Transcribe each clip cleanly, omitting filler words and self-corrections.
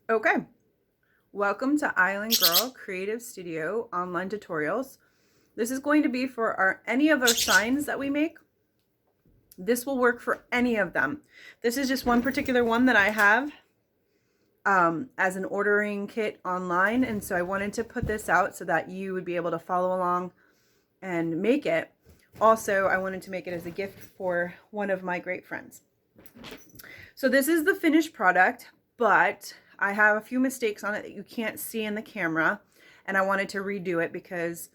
Okay, welcome to Island Girl Creative Studio online tutorials. This is going to be for any of our signs that we make. This will work for any of them. This is just one particular one that I have as an ordering kit online, and so I wanted to put this out so that you would be able to follow along and make it. Also, I wanted to make it as a gift for one of my great friends. So this is the finished product, but I have a few mistakes on it that you can't see in the camera, and I wanted to redo it because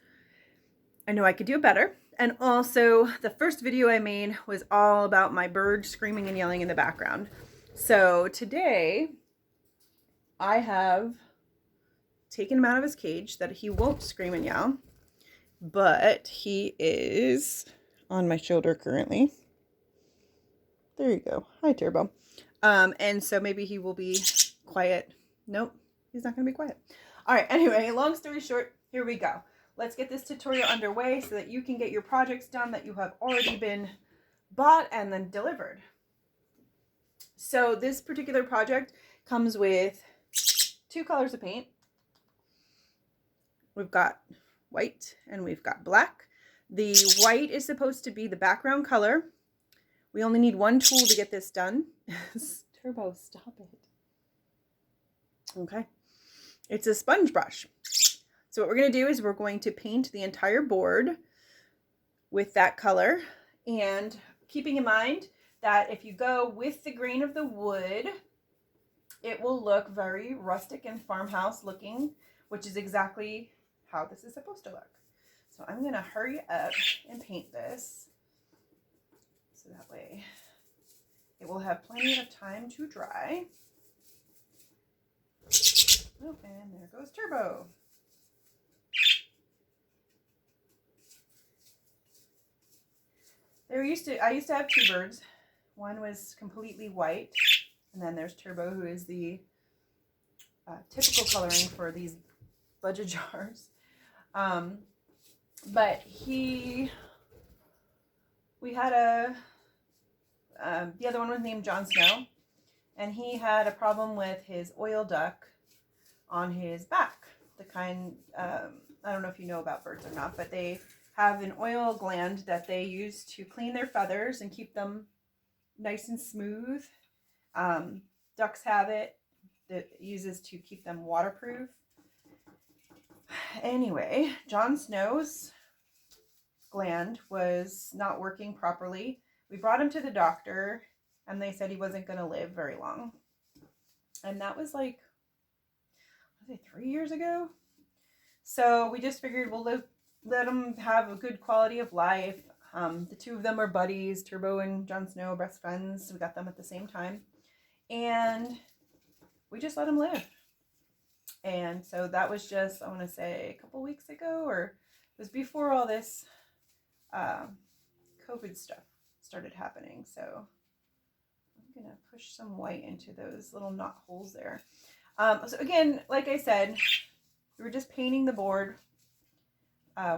I know I could do it better. And also, the first video I made was all about my bird screaming and yelling in the background. So today, I have taken him out of his cage that he won't scream and yell, but he is on my shoulder currently. There you go. Hi, Turbo. And so maybe he will be quiet. Nope, he's not going to be quiet. All right, anyway, long story short, here we go. Let's get this tutorial underway so that you can get your projects done that you have already been bought and then delivered. So this particular project comes with 2 colors of paint. We've got white and we've got black. The white is supposed to be the background color. We only need 1 tool to get this done. Turbo, stop it. Okay. It's a sponge brush. So what we're going to do is we're going to paint the entire board with that color, and keeping in mind that if you go with the grain of the wood, it will look very rustic and farmhouse looking, which is exactly how this is supposed to look. So I'm going to hurry up and paint this so that way it will have plenty of time to dry. Oh, and there goes Turbo. I used to have 2 birds. One was completely white, and then there's Turbo, who is the typical coloring for these budget jars. But we had the other one was named Jon Snow, and he had a problem with his oil duct on his back. The kind, I don't know if you know about birds or not, but they have an oil gland that they use to clean their feathers and keep them nice and smooth. Ducks have it that uses to keep them waterproof. Anyway, Jon Snow's gland was not working properly. We brought him to the doctor, and they said he wasn't going to live very long. And that was like, was it 3 years ago? So we just figured we'll let him have a good quality of life. The 2 of them are buddies. Turbo and Jon Snow, best friends. We got them at the same time. And we just let him live. And so that was just, I want to say, a couple weeks ago, or it was before all this COVID stuff started happening. So I'm going to push some white into those little knot holes there. So again, like I said, we were just painting the board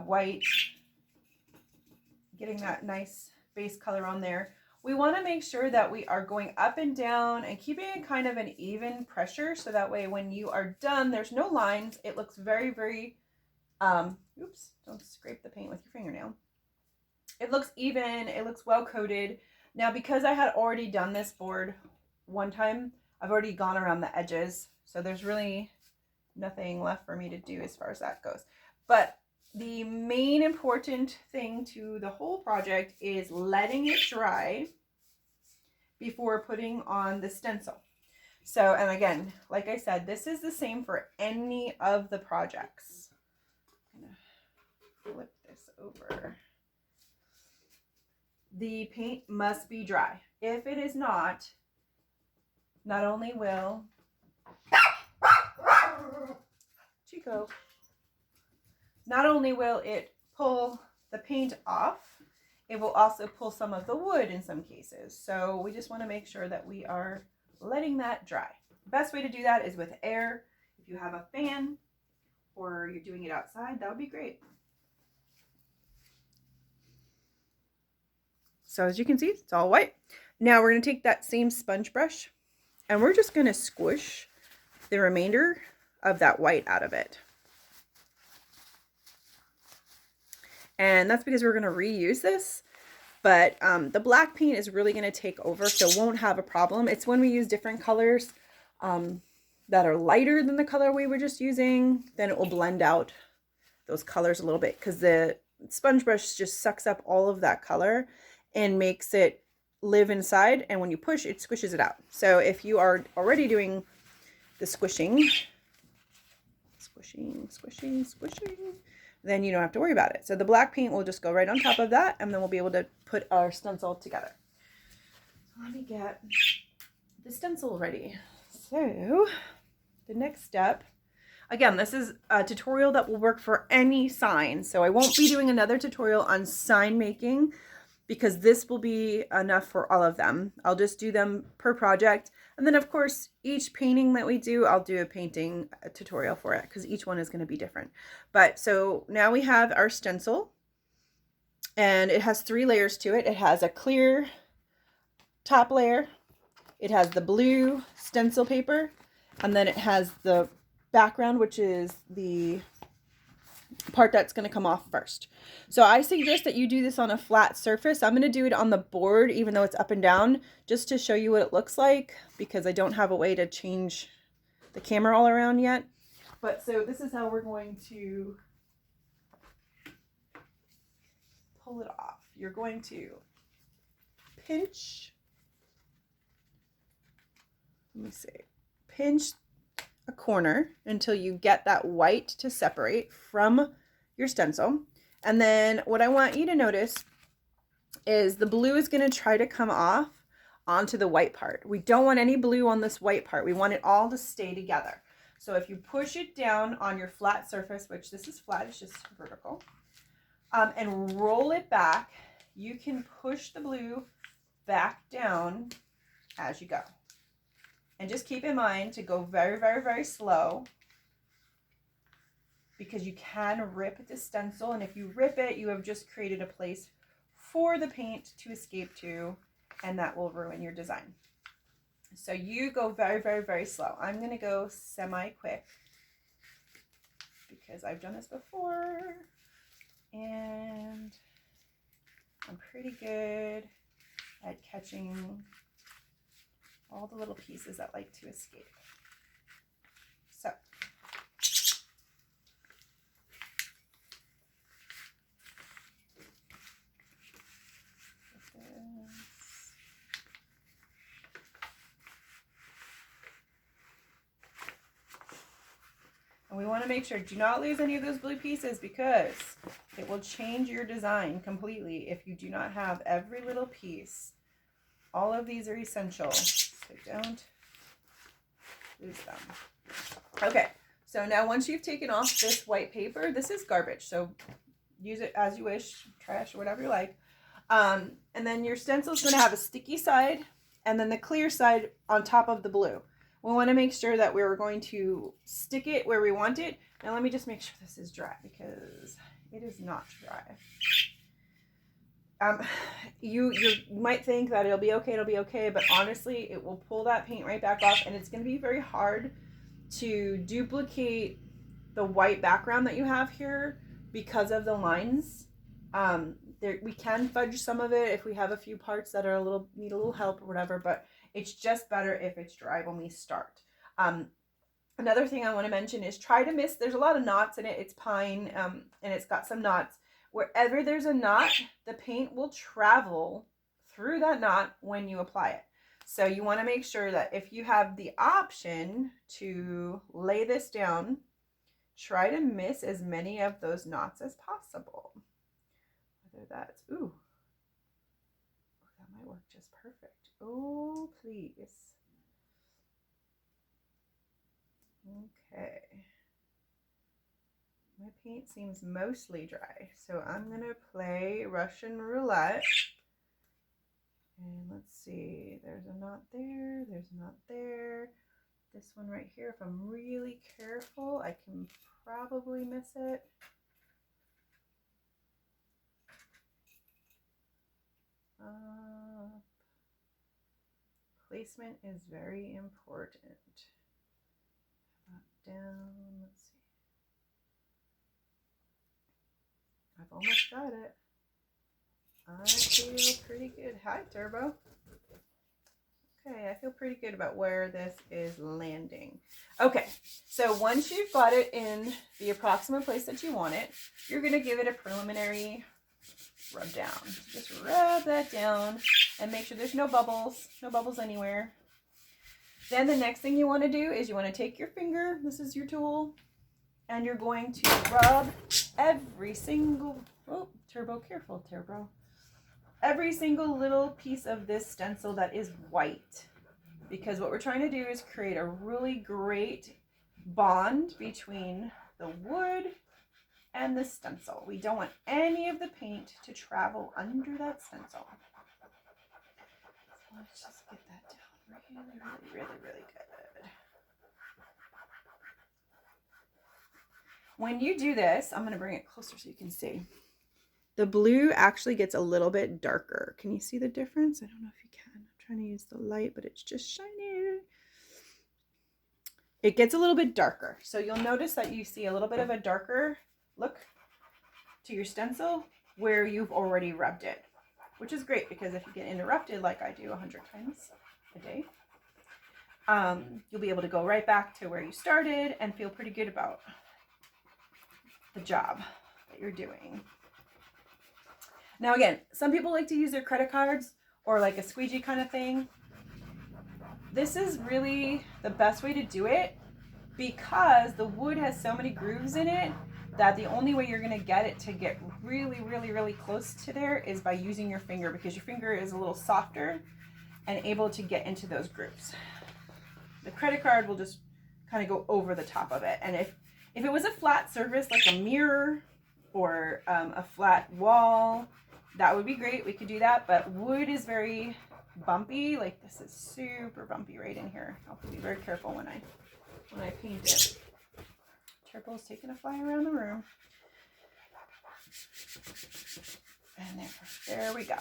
white, getting that nice base color on there. We want to make sure that we are going up and down and keeping it kind of an even pressure, so that way when you are done, there's no lines. It looks very, very, oops, don't scrape the paint with your fingernail. It looks even, it looks well coated. Now, because I had already done this board one time, I've already gone around the edges, so there's really nothing left for me to do as far as that goes. But the main important thing to the whole project is letting it dry before putting on the stencil. So, and again, like I said, this is the same for any of the projects. I'm gonna flip this over. The paint must be dry. If it is not only will Chico, not only will it pull the paint off, it will also pull some of the wood in some cases. So we just want to make sure that we are letting that dry. The best way to do that is with air. If you have a fan or you're doing it outside, that would be great. So as you can see, it's all white. Now we're going to take that same sponge brush and we're just going to squish the remainder of that white out of it. And that's because we're going to reuse this. But the black paint is really going to take over, so won't have a problem. It's when we use different colors that are lighter than the color we were just using, then it will blend out those colors a little bit, because the sponge brush just sucks up all of that color and makes it live inside. And when you push, it squishes it out. So if you are already doing the squishing, then you don't have to worry about it. So the black paint will just go right on top of that, and then we'll be able to put our stencil together. Let me get the stencil ready. So the next step, again, this is a tutorial that will work for any sign. So I won't be doing another tutorial on sign making, because this will be enough for all of them. I'll just do them per project. And then of course, each painting that we do, I'll do a tutorial for it, because each one is going to be different. But so now we have our stencil, and it has 3 layers to it. It has a clear top layer, it has the blue stencil paper, and then it has the background, which is the part that's going to come off first. So I suggest that you do this on a flat surface. I'm going to do it on the board, even though it's up and down, just to show you what it looks like, because I don't have a way to change the camera all around yet. But so this is how we're going to pull it off. You're going to pinch, let me see, pinch a corner until you get that white to separate from your stencil. And then what I want you to notice is the blue is going to try to come off onto the white part. We don't want any blue on this white part. We want it all to stay together. So if you push it down on your flat surface, which this is flat, it's just vertical, and roll it back, you can push the blue back down as you go. And just keep in mind to go very, very, very slow, because you can rip the stencil, and if you rip it, you have just created a place for the paint to escape to, and that will ruin your design. So you go very, very, very slow. I'm going to go semi-quick because I've done this before, and I'm pretty good at catching all the little pieces that like to escape. So and we want to make sure, do not lose any of those blue pieces, because it will change your design completely if you do not have every little piece. All of these are essential, so don't lose them. Okay, so now once you've taken off this white paper, this is garbage, so use it as you wish, trash or whatever you like. And then your stencil is going to have a sticky side and then the clear side on top of the blue. We want to make sure that we're going to stick it where we want it. Now let me just make sure this is dry, because it is not dry. You might think that it'll be okay, but honestly, it will pull that paint right back off, and it's going to be very hard to duplicate the white background that you have here because of the lines. We can fudge some of it if we have a few parts that are need a little help or whatever, but it's just better if it's dry when we start. Another thing I want to mention is try to miss, there's a lot of knots in it. It's pine, and it's got some knots. Wherever there's a knot, the paint will travel through that knot when you apply it. So you want to make sure that if you have the option to lay this down, try to miss as many of those knots as possible. Whether that's, ooh, that might work just perfect. Oh, please. Okay. My paint seems mostly dry, so I'm going to play Russian roulette. And let's see, there's a knot there, there's a knot there. This one right here, if I'm really careful, I can probably miss it. Placement is very important. I've almost got it. I feel pretty good. Hi, Turbo. Okay, I feel pretty good about where this is landing. Okay, so once you've got it in the approximate place that you want it, you're going to give it a preliminary rub down. Just rub that down and make sure there's no bubbles anywhere. Then the next thing you want to do is you want to take your finger, this is your tool, and you're going to rub every single, oh, Turbo, careful, Turbo. Every single little piece of this stencil that is white, because what we're trying to do is create a really great bond between the wood and the stencil. We don't want any of the paint to travel under that stencil. So let's just get that down really good. When you do this, I'm going to bring it closer so you can see. The blue actually gets a little bit darker. Can you see the difference? I don't know if you can. I'm trying to use the light, but it's just shining. It gets a little bit darker. So you'll notice that you see a little bit of a darker look to your stencil where you've already rubbed it, which is great because if you get interrupted like I do 100 times a day, you'll be able to go right back to where you started and feel pretty good about the job that you're doing. Now again, some people like to use their credit cards or like a squeegee kind of thing. This is really the best way to do it because the wood has so many grooves in it that the only way you're going to get it to get really close to there is by using your finger, because your finger is a little softer and able to get into those grooves. The credit card will just kind of go over the top of it. And if it was a flat surface like a mirror or a flat wall, that would be great. We could do that, but wood is very bumpy. Like this is super bumpy right in here. I'll have to be very careful when I paint it. Turbo's taking a fly around the room. And there we go.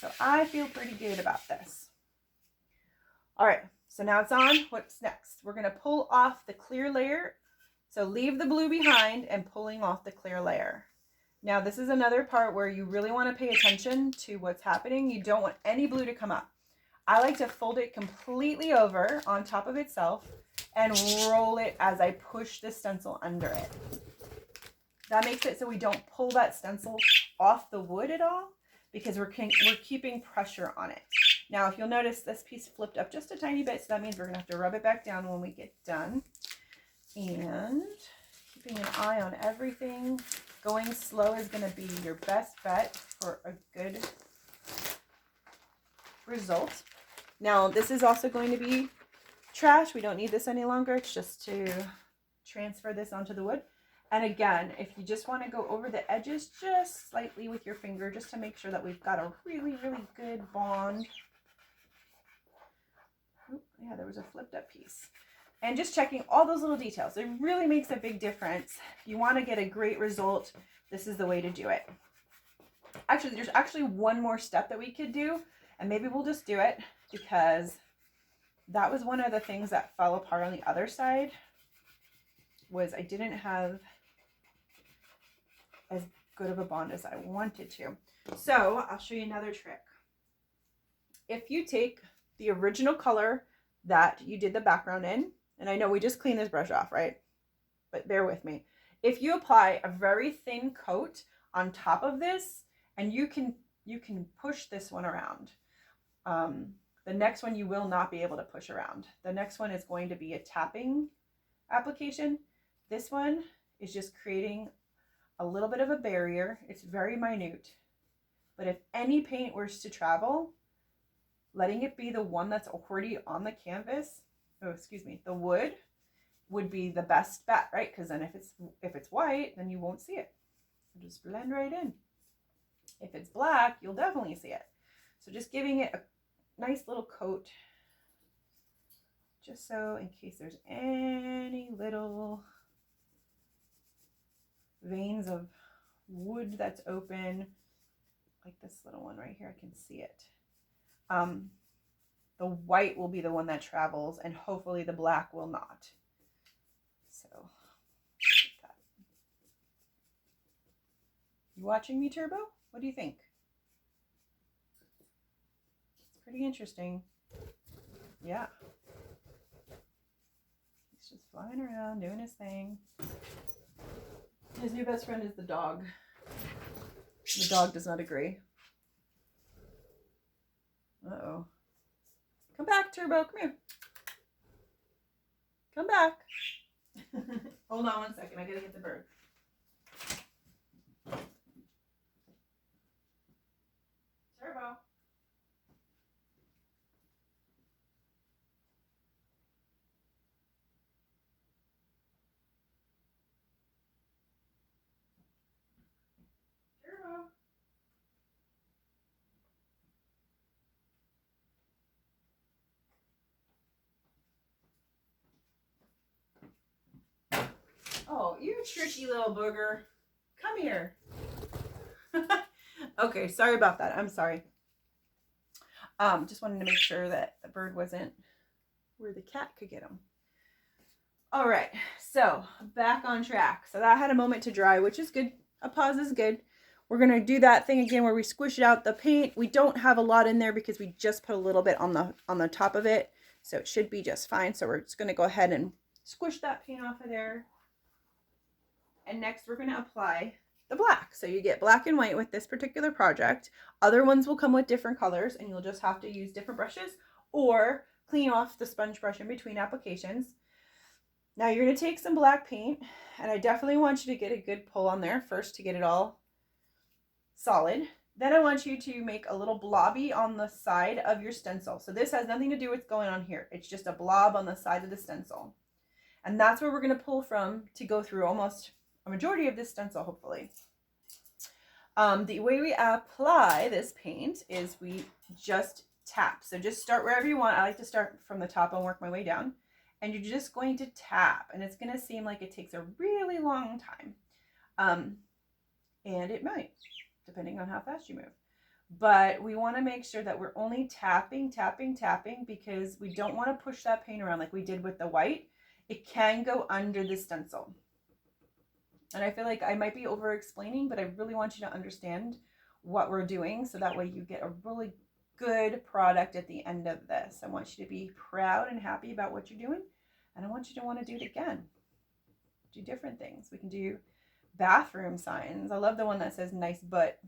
So I feel pretty good about this. All right, so now it's on. What's next? We're gonna pull off the clear layer. So leave the blue behind and pulling off the clear layer. Now this is another part where you really want to pay attention to what's happening. You don't want any blue to come up. I like to fold it completely over on top of itself and roll it as I push the stencil under it. That makes it so we don't pull that stencil off the wood at all because we're keeping pressure on it. Now if you'll notice, this piece flipped up just a tiny bit, so that means we're going to have to rub it back down when we get done. And keeping an eye on everything. Going slow is going to be your best bet for a good result. Now, this is also going to be trash. We don't need this any longer. It's just to transfer this onto the wood. And again, if you just want to go over the edges just slightly with your finger, just to make sure that we've got a really good bond. Oop, yeah, there was a flipped up piece. And just checking all those little details. It really makes a big difference. If you want to get a great result, this is the way to do it. Actually, there's actually one more step that we could do, and maybe we'll just do it because that was one of the things that fell apart on the other side, was I didn't have as good of a bond as I wanted to. So I'll show you another trick. If you take the original color that you did the background in, and I know we just cleaned this brush off, right? But bear with me. If you apply a very thin coat on top of this, and you can push this one around. The next one you will not be able to push around. The next one is going to be a tapping application. This one is just creating a little bit of a barrier. It's very minute. But if any paint were to travel, letting it be the one that's already on the canvas, the wood, would be the best bet, right? Because then if it's white, then you won't see it. It'll just blend right in. If it's black, you'll definitely see it. So just giving it a nice little coat, just so in case there's any little veins of wood that's open, like this little one right here, I can see it. The white will be the one that travels, and hopefully the black will not. So, You watching me, Turbo? What do you think? It's pretty interesting. Yeah. He's just flying around, doing his thing. His new best friend is the dog. The dog does not agree. Uh-oh. Come back, Turbo. Come here. Come back. Hold on one second. I gotta get the bird. Turbo. Turbo. Oh, you tricky little booger. Come here. Okay, sorry about that. I'm sorry. Just wanted to make sure that the bird wasn't where the cat could get him. All right, so back on track. So that had a moment to dry, which is good. A pause is good. We're gonna do that thing again where we squish out the paint. We don't have a lot in there because we just put a little bit on the top of it, so it should be just fine. So we're just gonna go ahead and squish that paint off of there. And next we're gonna apply the black. So you get black and white with this particular project. Other ones will come with different colors and you'll just have to use different brushes or clean off the sponge brush in between applications. Now you're going to take some black paint, and I definitely want you to get a good pull on there first to get it all solid. Then I want you to make a little blobby on the side of your stencil. So this has nothing to do with what's going on here. It's just a blob on the side of the stencil. And that's where we're going to pull from to go through almost a majority of this stencil, hopefully. The way we apply this paint is we just tap. So just start wherever you want. I like to start from the top and work my way down. And you're just going to tap, and it's going to seem like it takes a really long time. And it might, depending on how fast you move. But we want to make sure that we're only tapping, tapping, tapping, because we don't want to push that paint around like we did with the white. It can go under the stencil. And I feel like I might be over explaining, but I really want you to understand what we're doing so that way you get a really good product at the end of this. I want you to be proud and happy about what you're doing, and I want you to want to do it again. Do different things. We can do bathroom signs. I love the one that says nice butt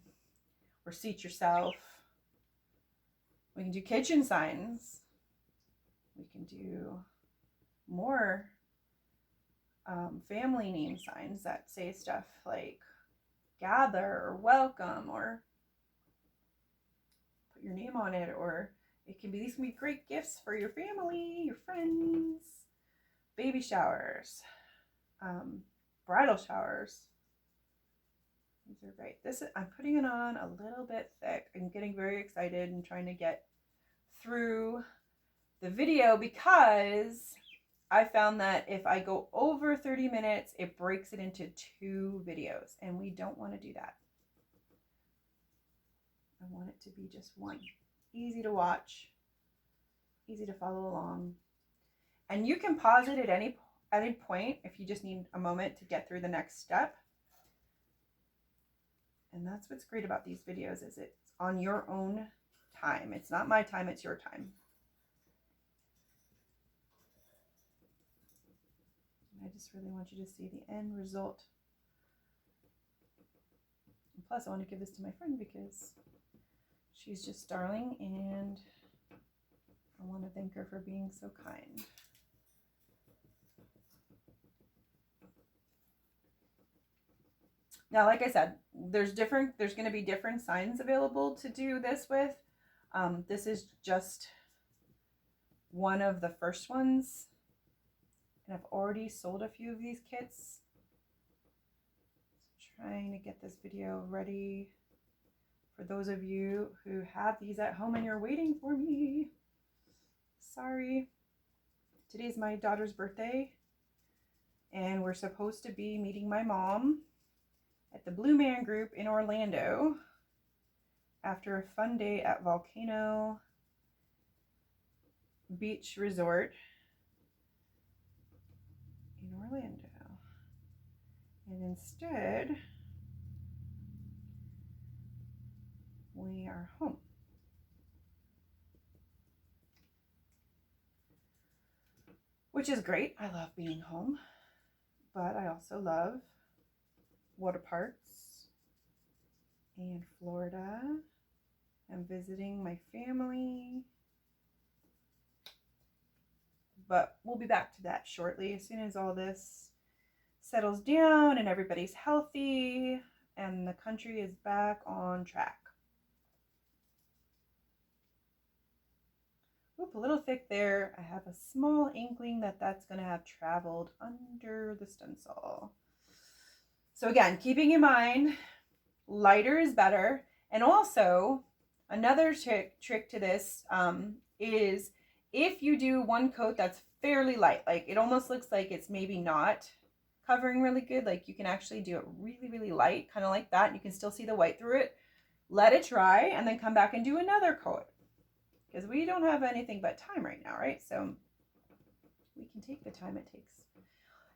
or seat yourself. We can do kitchen signs. We can do more family name signs that say stuff like gather or welcome or your name on it, or it can be, these can be great gifts for your family, your friends, baby showers, bridal showers. These are great. I'm putting it on a little bit thick. I'm getting very excited and trying to get through the video because I found that if I go over 30 minutes, it breaks it into 2 videos, and we don't want to do that. I want it to be just one. Easy to watch, easy to follow along. And you can pause it at any point if you just need a moment to get through the next step. And that's what's great about these videos, is it's on your own time. It's not my time, it's your time. And I just really want you to see the end result. And plus, I want to give this to my friend because she's just darling, and I want to thank her for being so kind. Now, like I said, there's going to be different signs available to do this with. This is just one of the first ones, and I've already sold a few of these kits. So trying to get this video ready for those of you who have these at home and you're waiting for me. Sorry. Today's my daughter's birthday, and we're supposed to be meeting my mom at the Blue Man Group in Orlando after a fun day at Volcano Beach Resort in Orlando. And instead, we are home. Which is great. I love being home, but I also love water parks and Florida. I'm visiting my family, but we'll be back to that shortly as soon as all this settles down and everybody's healthy and the country is back on track. Oop, a little thick there. I have a small inkling that that's going to have traveled under the stencil. So again, keeping in mind, lighter is better. And also, another trick to this is if you do one coat that's fairly light, like it almost looks like it's maybe not covering really good, like you can actually do it really, really light, kind of like that. And you can still see the white through it. Let it dry and then come back and do another coat. Because we don't have anything but time right now, right? So we can take the time it takes.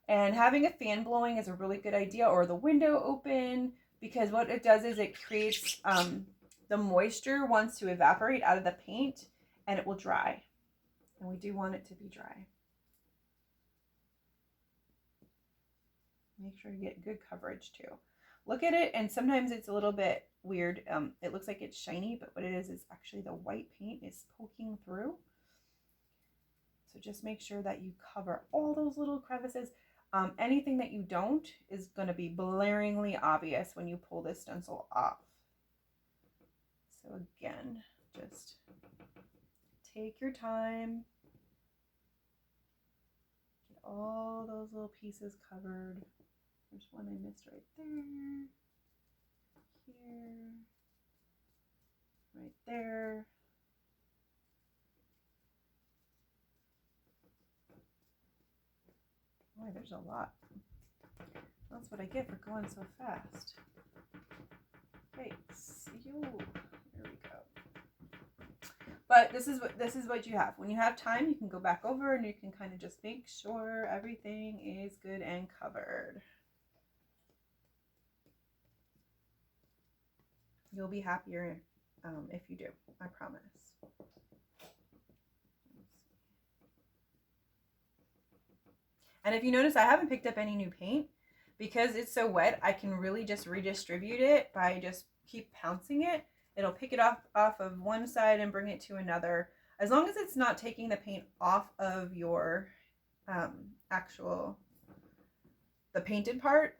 And having a fan blowing is a really good idea, or the window open, because what it does is it creates the moisture wants to evaporate out of the paint and it will dry. And we do want it to be dry. Make sure you get good coverage too. Look at it, and sometimes it's a little bit weird. It looks like it's shiny, but what it is actually the white paint is poking through. So just make sure that you cover all those little crevices. Anything that you don't is going to be blaringly obvious when you pull this stencil off. So again, just take your time. Get all those little pieces covered. There's one I missed right there. Here. Right there. Boy, there's a lot. That's what I get for going so fast. Thanks. There we go. But this is what you have. When you have time, you can go back over and you can kind of just make sure everything is good and covered. You'll be happier if you do, I promise. And if you notice, I haven't picked up any new paint. Because it's so wet, I can really just redistribute it by just keep pouncing it. It'll pick it off of one side and bring it to another. As long as it's not taking the paint off of your the painted part,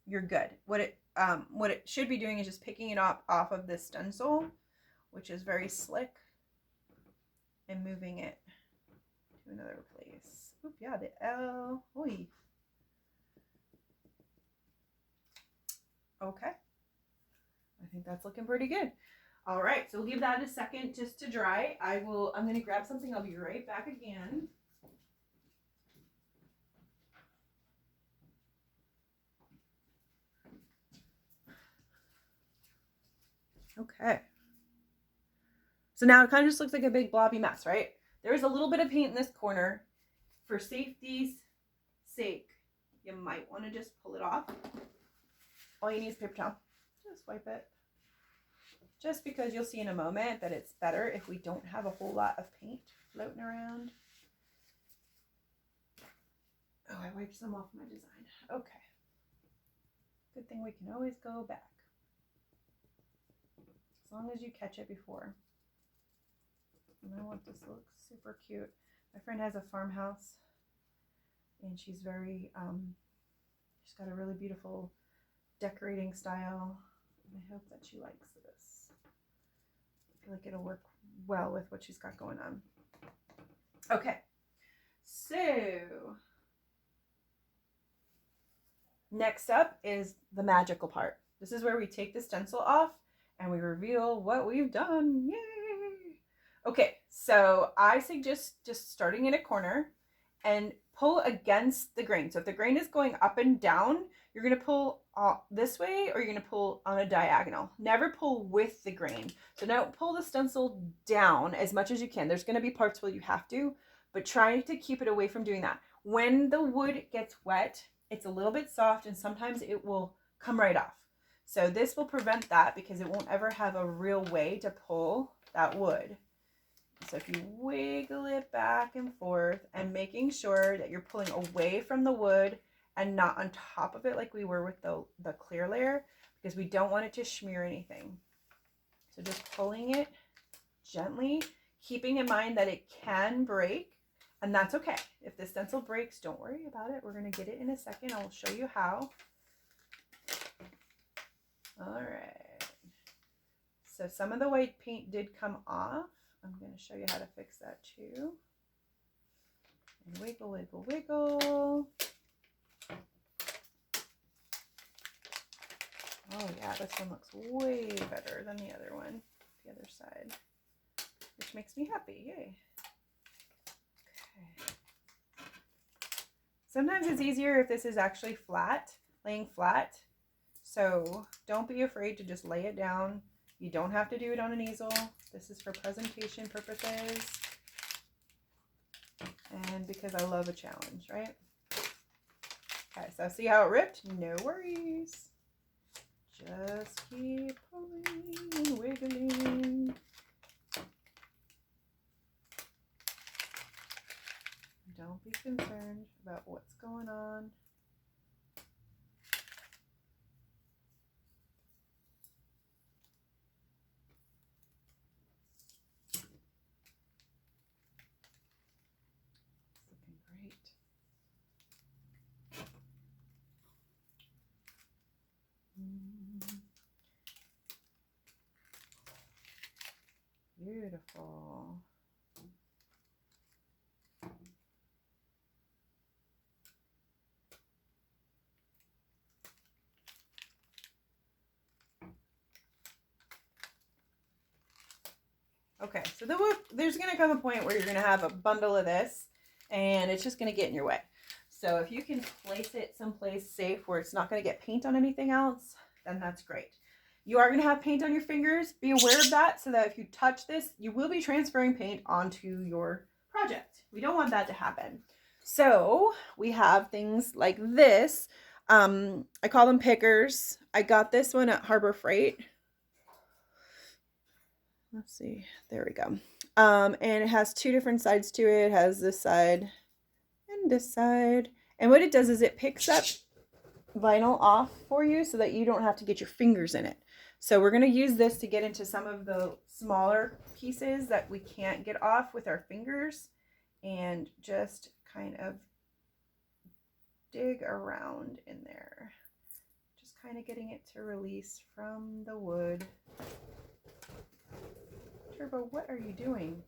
you're good. What it should be doing is just picking it off of this stencil, which is very slick, and moving it to another place. Oop, yeah, the L. Oy. Okay. I think that's looking pretty good. All right, so we'll give that a second just to dry. I'm going to grab something. I'll be right back again. Okay. So now it kind of just looks like a big blobby mess, right? There's a little bit of paint in this corner. For safety's sake, you might want to just pull it off. All you need is paper towel. Just wipe it. Just because you'll see in a moment that it's better if we don't have a whole lot of paint floating around. Oh, I wiped some off my design. Okay. Good thing we can always go back. As long as you catch it before. And I want this to look super cute. My friend has a farmhouse and she's very, she's got a really beautiful decorating style. And I hope that she likes this. I feel like it'll work well with what she's got going on. Okay, so next up is the magical part. This is where we take the stencil off and we reveal what we've done. Yay! Okay, so I suggest just starting in a corner and pull against the grain. So if the grain is going up and down, you're going to pull this way or you're going to pull on a diagonal. Never pull with the grain. So now pull the stencil down as much as you can. There's going to be parts where you have to, but try to keep it away from doing that. When the wood gets wet, it's a little bit soft and sometimes it will come right off. So this will prevent that because it won't ever have a real way to pull that wood. So if you wiggle it back and forth and making sure that you're pulling away from the wood and not on top of it like we were with the clear layer, because we don't want it to smear anything. So just pulling it gently, keeping in mind that it can break, and that's okay. If the stencil breaks, don't worry about it. We're going to get it in a second. I will show you how. All right. So some of the white paint did come off. I'm going to show you how to fix that too. And wiggle, wiggle, wiggle. Oh yeah, this one looks way better than the other one, the other side, which makes me happy. Yay. Okay. Sometimes it's easier if this is actually flat, laying flat. So don't be afraid to just lay it down. You don't have to do it on an easel. This is for presentation purposes. And because I love a challenge, right? Okay, so see how it ripped? No worries. Just keep pulling and wiggling. Don't be concerned about what's going on. It's looking great. Beautiful. Okay, so there's going to come a point where you're going to have a bundle of this and it's just going to get in your way. So if you can place it someplace safe where it's not going to get paint on anything else, then that's great. You are going to have paint on your fingers. Be aware of that so that if you touch this, you will be transferring paint onto your project. We don't want that to happen. So we have things like this. I call them pickers. I got this one at Harbor Freight. Let's see, there we go. And it has two different sides to it. It has this side and this side. And what it does is it picks up vinyl off for you so that you don't have to get your fingers in it. So we're going to use this to get into some of the smaller pieces that we can't get off with our fingers and just kind of dig around in there. Just kind of getting it to release from the wood. Turbo, what are you doing?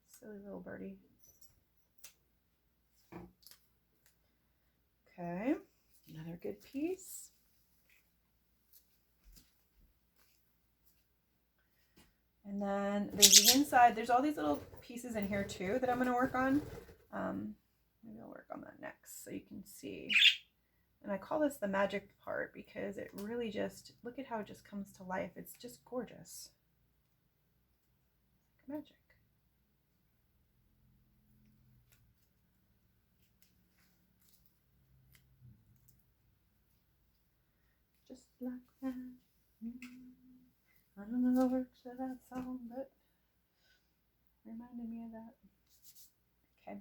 Silly little birdie. Okay, another good piece. And then there's the inside. There's all these little pieces in here too that I'm going to work on. Maybe I'll work on that next so you can see. And I call this the magic part because it really just, look at how it just comes to life. It's just gorgeous. Like magic. Just like that. I don't know the words to that song, but reminded me of that. Okay.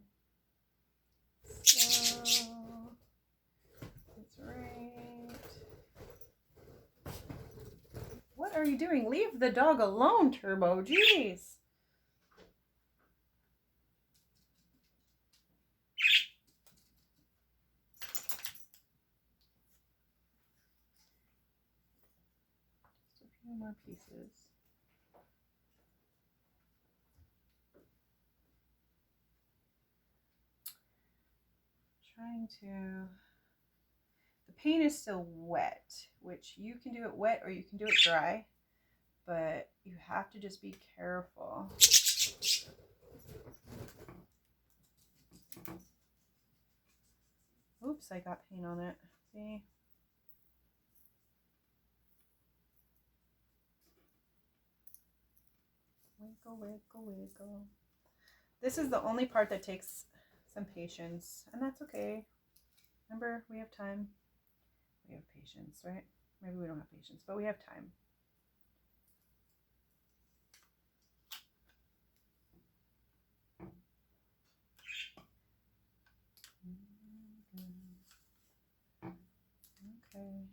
So that's right. What are you doing? Leave the dog alone, Turbo. Jeez. Just a few more pieces. Trying to, the paint is still wet, which you can do it wet or you can do it dry, but you have to just be careful. Oops, I got paint on it. See? Wiggle, wiggle, wiggle. This is the only part that takes some patience, and that's okay. Remember, we have time. We have patience, right? Maybe we don't have patience, but we have time. Okay.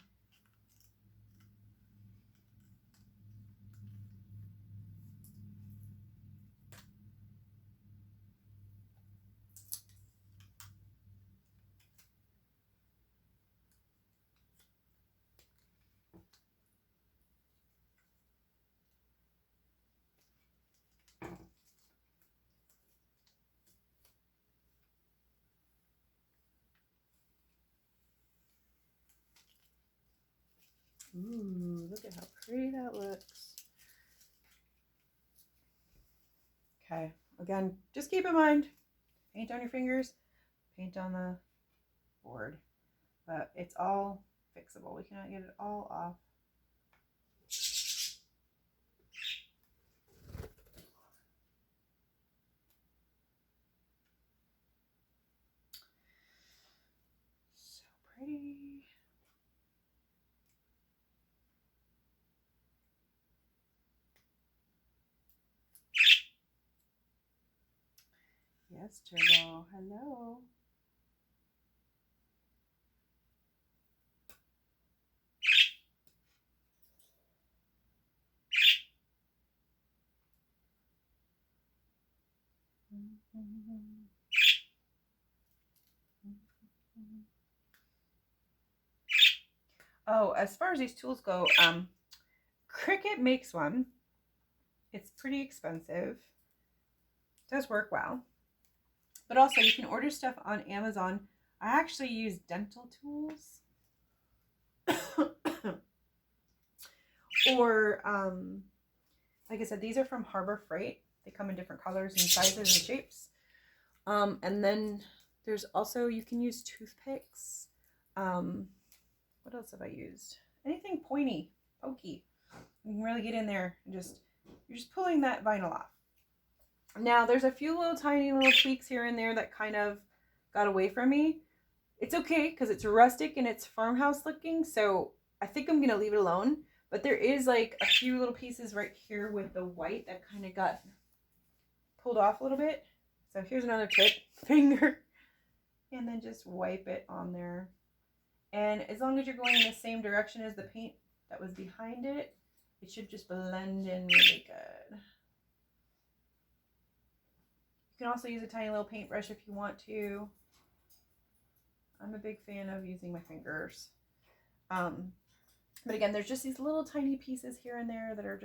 Ooh, look at how pretty that looks. Okay, again, just keep in mind, paint on your fingers, paint on the board, but it's all fixable. We cannot get it all off. So pretty. Yes, Turbo. Hello. Oh, as far as these tools go, Cricut makes one. It's pretty expensive. It does work well. But also, you can order stuff on Amazon. I actually use dental tools. Or, like I said, these are from Harbor Freight. They come in different colors and sizes and shapes. And then there's also, you can use toothpicks. What else have I used? Anything pointy, pokey. You can really get in there and you're just pulling that vinyl off. Now, there's a few little tiny little tweaks here and there that kind of got away from me. It's okay because it's rustic and it's farmhouse looking, so I think I'm going to leave it alone. But there is like a few little pieces right here with the white that kind of got pulled off a little bit. So here's another tip. Finger. And then just wipe it on there. And as long as you're going in the same direction as the paint that was behind it, it should just blend in really good. You can also use a tiny little paintbrush if you want to. I'm a big fan of using my fingers. But again, there's just these little tiny pieces here and there that are